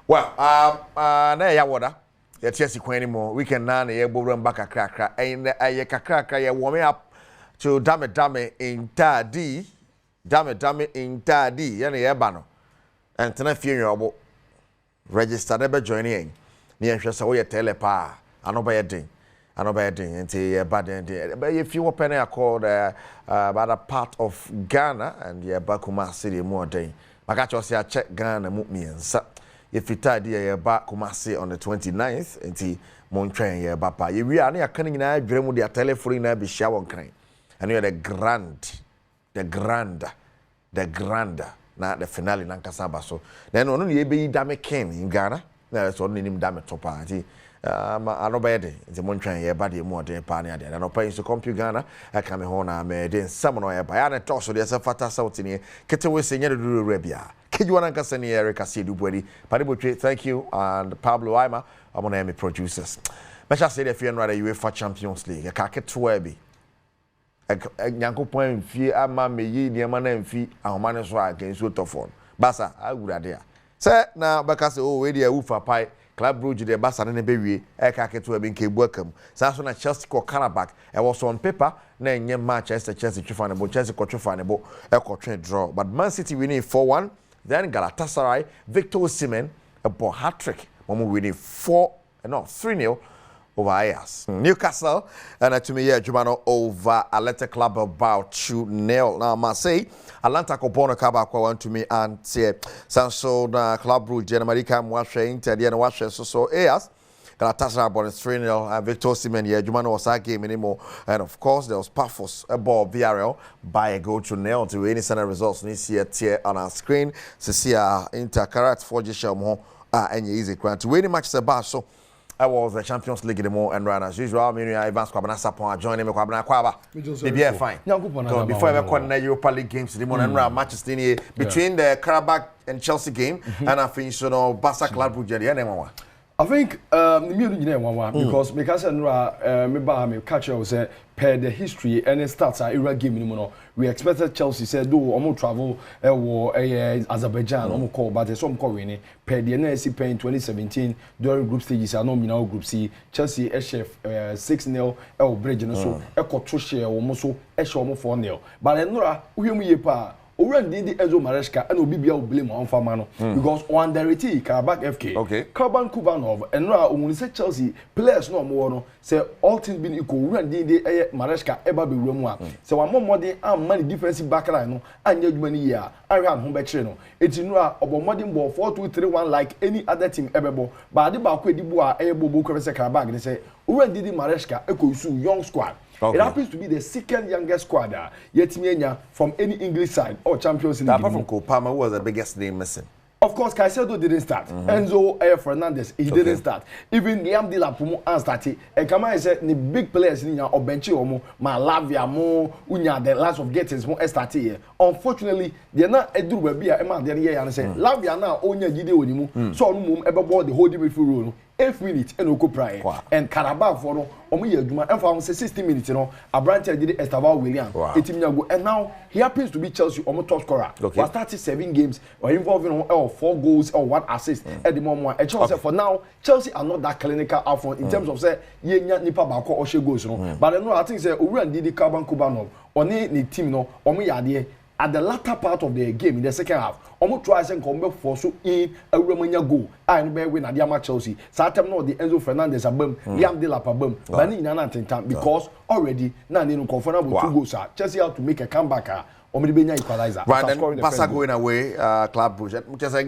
Well, na ya woda. Ya tiesi kwen anymore. Weekend na na ye bobram back kakra. Ye kakra ye warming up to dame in tadi. Dame in tadi. Yana ye ba no. And tena fie nyobo. Register na be join yen. Ni enhwe se wo ye telepa. Ano ba ye din. Nti ye ba den. But if you open a called about a part of Ghana and ye ba Kumasi more den. Maka cho se a check Ghana mu miensa. If it had ye ba Kumasi on the 29th, enti mon train ye ba pa. Ye wi ani akane nyina adwere mu de telephone na be hia won kan. And you the grander na the finale na nkasa ba so. Then ono ye be dame king in Ghana. Na so ono nim dame topa enti anobede nti mon train ye ba de mu ode pa na ade. Na no pa so compute Ghana aka me ho na me de nsam no ye ba ya na to so de se fata sauti ni kete we se nya do rabia. Kijuana Kasani Eric Asidu Bwedi, Padibutri, thank you, and Pablo Aima, I'm on Emmy producers. Mesha say if you're not a UEFA Champions League, a kaket webi. A Yanko point fee, a mammy, ye, near man and fee, and manage against Utofon. Bassa, I would adhere. Say now, because oh, ready a woofer pie, Club Brugge, the Bassa and the baby, a kaket webi came welcome. Samson and Chelsea called Carnaback, and was on paper, name your Manchester Chelsea Trifanable, Chelsea Cotrifanable, a Cotrain draw. But Man City winning 4-1. Then Galatasaray, Victor Osimhen, a ball hat-trick. When we winning 3-0 over Ajax. Newcastle, and to me, Jumano over Atlanta Club about 2-0. Now, Marseille, Atlanta Copono Kabakwa went to me and say, Sanso, Club Brugge, Genamarica, Mwashe, Inter, and Washe, so Ajax. Galatasaray born 3-0 and Victor Osimhen Jumano was that game anymore. And of course there was Pafos a ball VRL by a goal to nil to any center results this year on our screen. Cecilia Inter Karat for Jishamo and easy grant to winning match the so I was the Champions League anymore and right as usual. I mean Evans Kwabana Sapon joining me Kwabana Kwaba. Maybe fine. Before I call the Europa League games anymore and right matches between the Karabakh and Chelsea game and I finish Barca Club Brugge. I think because because me catch you say per the history and it starts at Iraq game we expected Chelsea said do omo travel Azerbaijan omo call but some call winning per the NSC in 2017 during group stages are no group C Chelsea chef 6-0 bridge so e ko to share omo so e share omo 4-0 but enura uhemu ye pa already the Enzo Maresca and Obibia will blame on Famano because on the reti Karabakh FK. Okay. Karban Kubanov and Ra when say Chelsea players no more say all things being equal. Already the Maresca ever be room so one more than money defensive back line no and you many year. I ran home back no. It's in Ra about modern ball 4-2-3-1 like any other team ever ball. But the back with the boy able to Karabakh and say already the Maresca echo young squad. Okay. It happens to be the second youngest squad yet from any English side or Champions League. Apart from Kopama, who was the biggest name missing? Of course, Caicedo didn't start. Enzo Fernandez, he didn't start. Even Liam Delap started. And Kama said the big players in or Benchy or Malavia, Unya, the last of Gettins, more started here. Unfortunately, they're not a do be a man there and say, Lavia now, Onya Gide Onimu, so ever bought the whole midfield rule. 8 minutes and Oko Pride and Carabao for no Omi and for 60 minutes, Abrante did Estaval William, 18 years ago, and now he happens to be Chelsea top scorer. Okay. Was started 7 games or involving 4 goals or 1 assist at the moment. And Chelsea for now, Chelsea are not that clinical out front in terms of say Nipa Bako or she goes, but I know I think say Uran did the Carbon Kubanov or the team no Omi Yadi. At the latter part of the game in the second half, almost tries and come back for so in a Romania goal. And be win at the Chelsea. Saturday no the Enzo Fernandez abum, Liam Delap abum, but in another time because already now they no confirmed with 2 goals. Chelsea have to make a comeback. Omidibenya equalizer. Right, then Barca going away, Club Brugge. Just like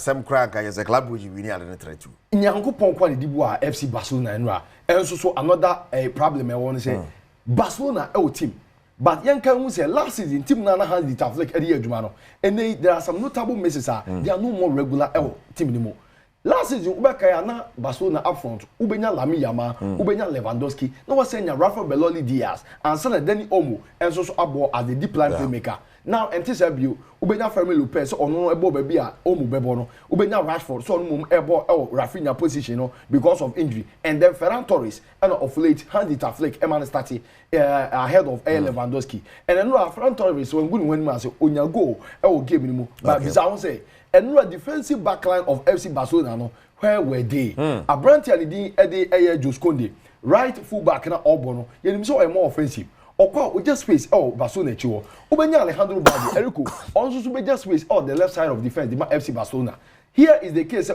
some crack as a Club Brugge winning at the 3-2. Nyango Ponkwa di Dibois FC Barcelona and so another problem I want to say. Barcelona team. But young can say last season team Nana has the tough like Eddie Jumano. And there are some notable misses. They are no more regular team anymore. Last season, Ubekayana Barcelona up front, Ubenya Lami Yama, Ubenya Lewandowski, no one saying Rafa Beloli Diaz, and son Danny Omo, and so Abo as the deep line playmaker. Now, anticipate Ubenya Fermi Lopez, or no Ebo Bebia, Omo Bebono, Ubenya Rashford, so no Ebo Rafinha position because of injury, and then Ferran Torres, and of late, Handy Taflek, Eman Stati, ahead of Lewandowski. And then Ferran Torres, when good when Maso, Onyago, I will give him, but Bizarre say. and no defensive backline of FC Barcelona no where were they Abranti and the Jose Conde right fullback na Obono yenim so more offensive okwa we just space Barcelona chiwo obenya Alejandro Balde Erico also be just space the left side of defense the FC Barcelona. Here is the case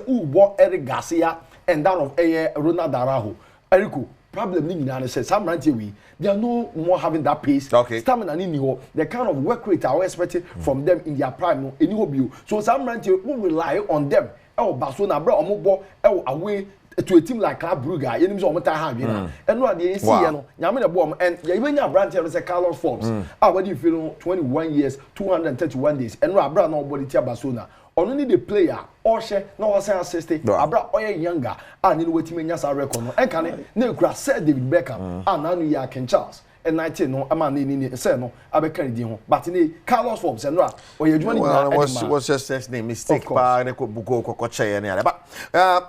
Eric Garcia and that of Ronald Araujo. Erico problem ni na say Sam Rantier they are no more having that pace stamina ni ho the kind of work rate I was expecting from them in their prime no any hobby so Sam Rantier will rely on them Barcelona bro omobo away to a team like Club Brugge you know so have you know and no dey see you know nyame na bom and you even nya Rantier say Carlos Forbes what do you feel 21 years 231 days and no abra no body tia Barcelona only the player or share no was assist abra oye younger and you wait me nya record no and can na kura said David Beckham and now you are Ken Charles and 19 no ama ni say no abeka di ho but ni Carlos Forbes and no oye adwuma ni was just his name mistake pa ne ko buko kokoche ne but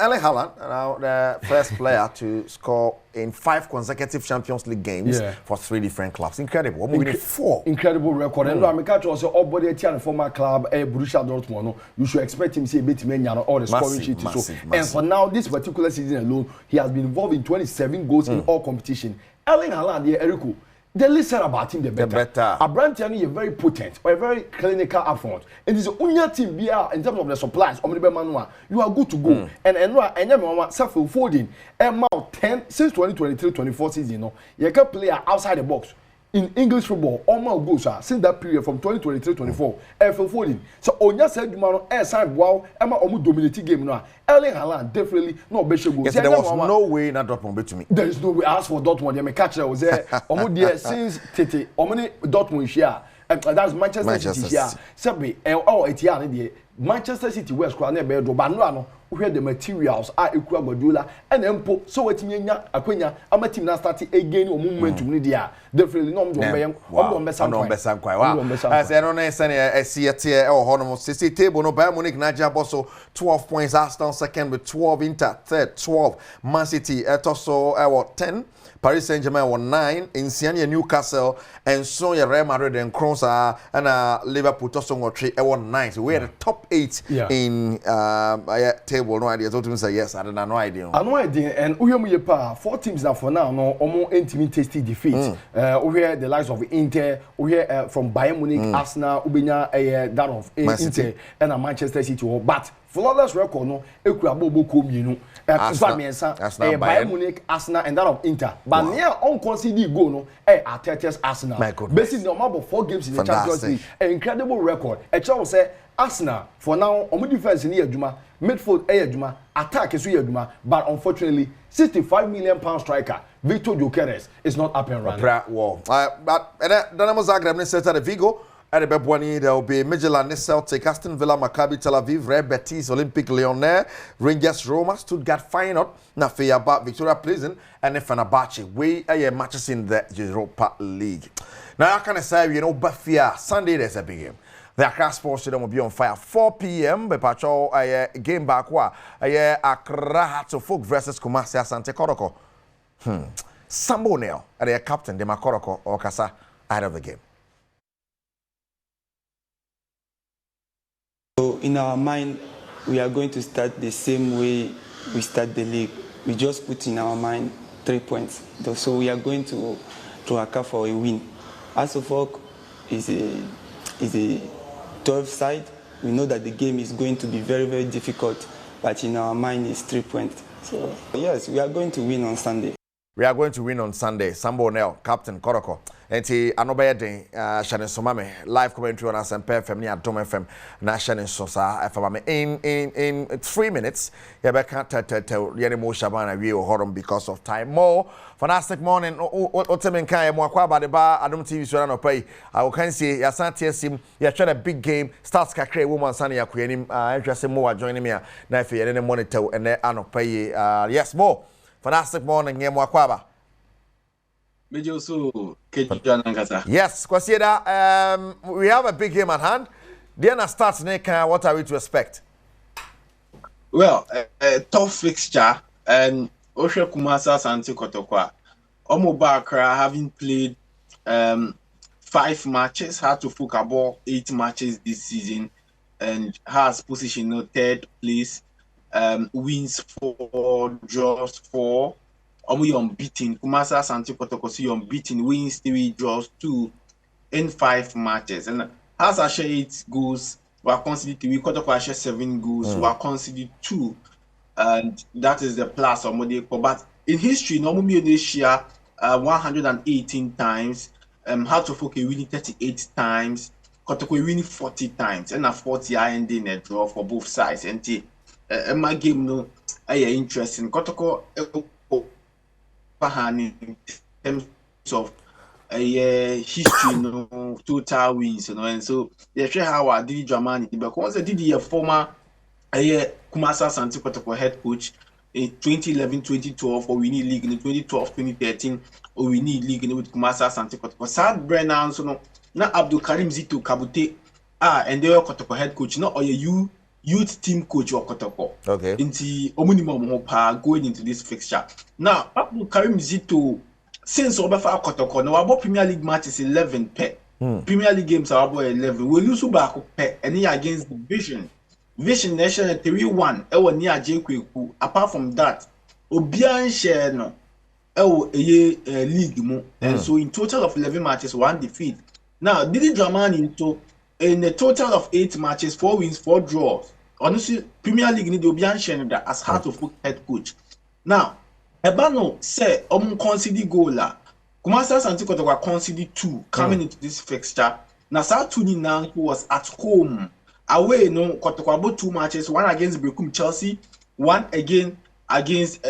Erling Haaland now the first player to score in 5 consecutive Champions League games for 3 different clubs. Incredible. We're moving 4. Incredible record. And I'm catch also everybody at former club Borussia Dortmund. No, you should expect him to see a bit many all the scoring sheet. And for now, this particular season alone, he has been involved in 27 goals in all competition. Erling Haaland, Erico. The least said about him, the better. Abrantiani is very potent or a very clinical up front. And this is only team be in terms of the supplies. You are good to go. And self-folding. And now 10 since 2023-24 season, you know, you can play outside the box. In English football, almost goes since that period from 2023-24, FL14. So Onya said you man side wow, Emma almost dominating game now. Erling Haaland definitely no better goal. Yes, there was no way not Dortmund to me. There is no way. As for Dortmund, they may catch there was there. Almost there since Tete. Omni Dortmund share. That's Manchester City share. Sabi Etienne there. Manchester City West Crown never do, but no. Where the materials are equal Badula and Empo so what nya akwenya ama team na start again o momentum ni dia definitely no do besan kwai as I don't say see it here or hono see table no Bayern Munich na Bosso 12 points Arsenal second with 12 Inter third 12 Man City also 10 Paris Saint-Germain won 9 in Siania Newcastle and so Real Madrid and Cross and Liverpool also won 3 won 9 so we are the top 8 in table no idea so to say yes I don't know idea and we have 4 teams now for now no almost intimate tasty defeat we hear the likes of Inter we hear from Bayern Munich Arsenal ubenya that of Inter and Manchester City but flawless record no ekura bobo ko mienu Bayern Munich Arsenal and that of Inter but near on concede goal no Arteta's Arsenal basically no more 4 games in the Champions League an incredible record e tell say Arsenal for now omo defense ni adwuma midfield adwuma attack is adwuma but unfortunately 65 million pound striker Victor Gyökeres is not up and running but Dynamo Zagreb ne Celta Vigo at the Badwam there will be Midtjylland, Celtic, Aston Villa, Maccabi Tel Aviv, Real Betis, Olympique Lyonnais, Rangers, Roma, Stuttgart, Feyenoord, Fenerbahce, Victoria Pleasant, and Fenerbahce. We are matches in the Europa League. Now I can say but Sunday there's a big game. The Accra Sports Stadium will be on fire 4 p.m. But patrol a game back Accra Hatofok versus Kumasi Asante Koroko. Sambo Nel at the captain de Makoroko or Kasa out of the game. So in our mind, we are going to start the same way we start the league. We just put in our mind 3 points. So we are going to Accra for a win. Asofok is a 12 side. We know that the game is going to be very, very difficult, but in our mind it's 3 points. So yes, we are going to win on Sunday. We are going to win on Sunday. Sambo Nel, Captain Koroko. And Anobaye Den, Shannon Somame, live commentary on SMP FM, near Adom FM, na Shannon Sosa, FM. In 3 minutes, you can't tell Yenimo Shabana, we will hold because of time. More fantastic morning. Otemenka, Mwakwa, the bar, Adom TV, Suano Pay. Agokansie, Yasanti Sim, you tried a big game, starts Kakre, woman, Sunny Akuanim, interesting more joining me, Nafi, and then monitor, and then Anopay. Yes, more fantastic morning, Mwakwa. Yes, Kwasieda, we have a big game at hand. Diana starts Nick, what are we to expect? Well, a tough fixture and Osha Kumasa Santi Kotokwa. Omobakra having played 5 matches, had to focus about 8 matches this season. and has position no third place. Wins 4, draws 4. Unbeaten. Kumasi Asante Kotoko unbeaten, wins 3, draws 2 in 5 matches. And has a share 8 goals, we are conceded 3. Kotoko share 7 goals, we are conceded 2. And that is the plus of Modeko. But in history, normally this year 118 times, Hartlepool winning 38 times, Kotoko winning 40 times, and a 40 ending a draw for both sides. And my game no interesting. Kotoko in terms of history, no total wins, and so they show how I did Dramani. But once I did a former Kumasi Asante Kotoko head coach in 2011-2012 or we need league in 2012-2013 or we need league in with Kumasi Asante Kotoko. Sad Brennan so no na Abdul Karim Zito Kabute and they were Kotoko head coach, not or youth team coach or Kotoko. Okay. Into Omunimo going into this fixture. Now Abdul Karim Zito since Obefa Kotoko now about Premier League matches 11 Premier League games are about 11. We lose back and against the Vision Nation 3-1 ewo ni Ajekweku. Apart from that, Obian share no ewo league mu. And so in total of 11 matches, 1 defeat. Now, Didi Dramani into in a total of 8 matches, 4 wins, 4 draws. Honestly, Premier League need Obian share that as Hartlepool head coach. Now, Ebano say concede goal la. Kumasi Asante Kotoko conceded 2 coming into this fixture. Now, Satuni now was at home. Away no Kotoko about 2 matches, 1 against Bekum Chelsea, 1 against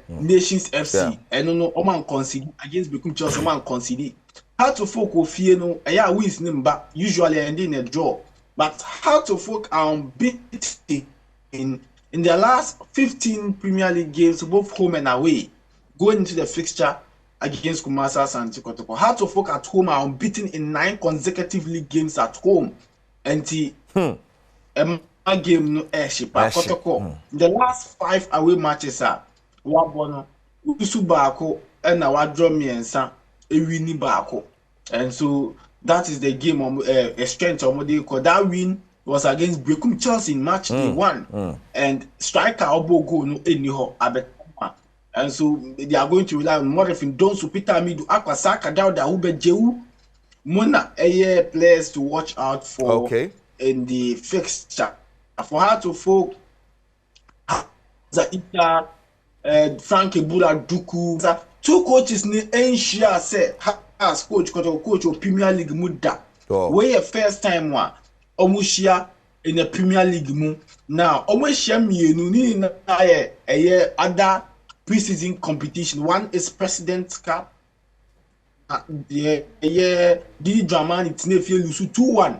Nations FC. And no Oman concede against Bekum Chelsea, Oman concede. How to folk of fear no wins number usually ending a draw. But how to folk are unbeaten in their last 15 Premier League games, both home and away, going into the fixture against Kumasi Asante Kotoko. Hartlepool at home are unbeaten in 9 consecutive league games at home. And the game no airship at Kotoko. The last 5 away matches are Wabono, Usu Bako, and our draw me and San Ewini Bako. And so that is the game of a strength of Modeko. That win was against Bekum Chelsea in match day 1. And striker Obo go no anyhow abet. And so they are going to rely on more if Donsu Peter Midu Akwasaka Dauda Ube Jehu Mona players to watch out for in the fixture. For her to folk Zaita Frank Ebula Duku 2 coaches ni ensure say as coach of Premier League Muda. Where first time one Omushia in the Premier League mu now Omushia mienu ni na other pre-season competition. One is President's Cup. Didi Dramani Tinefie Lusu 2-1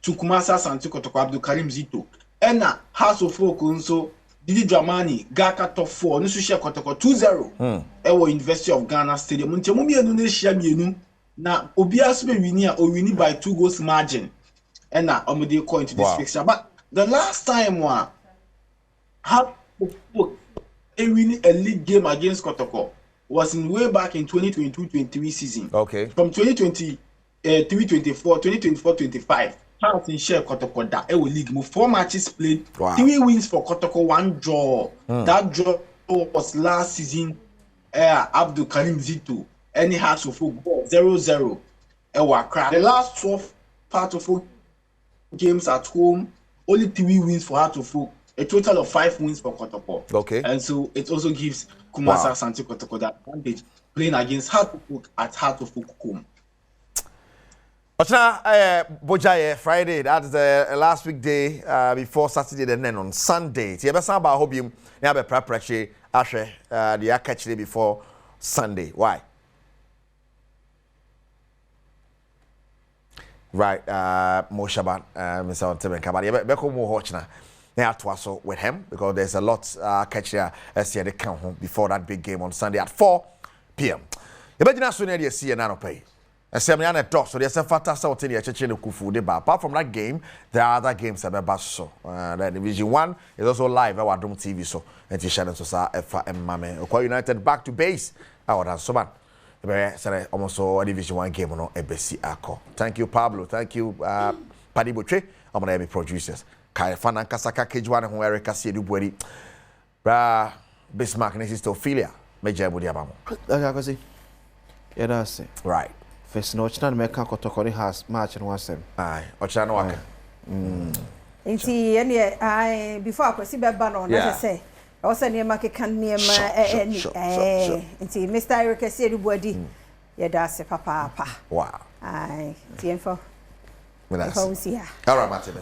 to Kumasi Asante Kotoko Abdul Karim Zito. Ena House of Folk also Didi Dramani Gaka top 4. Nisu share Kotoko 2-0. Ewo University of Ghana Stadium. Munche mumi enu ne share mienu na obia sube winia or winning by 2 goals margin. Ena omode call into this fixture. But the last time one House of Folk winning a league game against Kotoko was in way back in 2022-23 season. Okay. From 2023-24, 2024-25, House in share Kotoko that league move 4 matches played, 3 wins for Kotoko, 1 draw. That draw was last season. Abdul Karim Zito, any House of football 0-0. The last 12 part of games at home, only 3 wins for House of Folk. A total of 5 wins for Kotoko. Okay. And so it also gives Kumasi Asante Kotoko that advantage playing against Hartlepool at Hartlepool home. Bojaye Friday, that's the last weekday before Saturday and then on Sunday. You ever about hope you have a preparation after the catch day before Sunday. Why? Right, Moshaban, Mr. Tim and Kabadi. Beko more Hochna. Now to also with him because there's a lot catch here as the count home before that big game on Sunday at 4 p.m. You better not soon you see an anno pay. And Semiana talk so there's a fantastic hotel here to Kufu deba. Apart from that game, there are other games about so. Then Division 1 is also live at Adom TV so and Tishan so sa FM Mame. Okwa United back to base. Our so man. Almost a Division 1 game on ABC Ako. Thank you, Pablo. Thank you, Paddy Butche, I'm going to be producers. Kai Fana Kasaka Kejwana, who Eric Cassie Dubueri, Bra Bismarck, and sister Ophelia, Major Budiabamo. Agokansie. Yeah, that's it. Right. First, no, China make a cotton has match and 1-7. Aye, Ochano Waka. Nti I before I see beba no na say o se ne make kan ne nti Mr. Eric Cassie Dubuadi ye da se papa. Wow. Aye, nti enfo. All right, Enfo usia. Martin.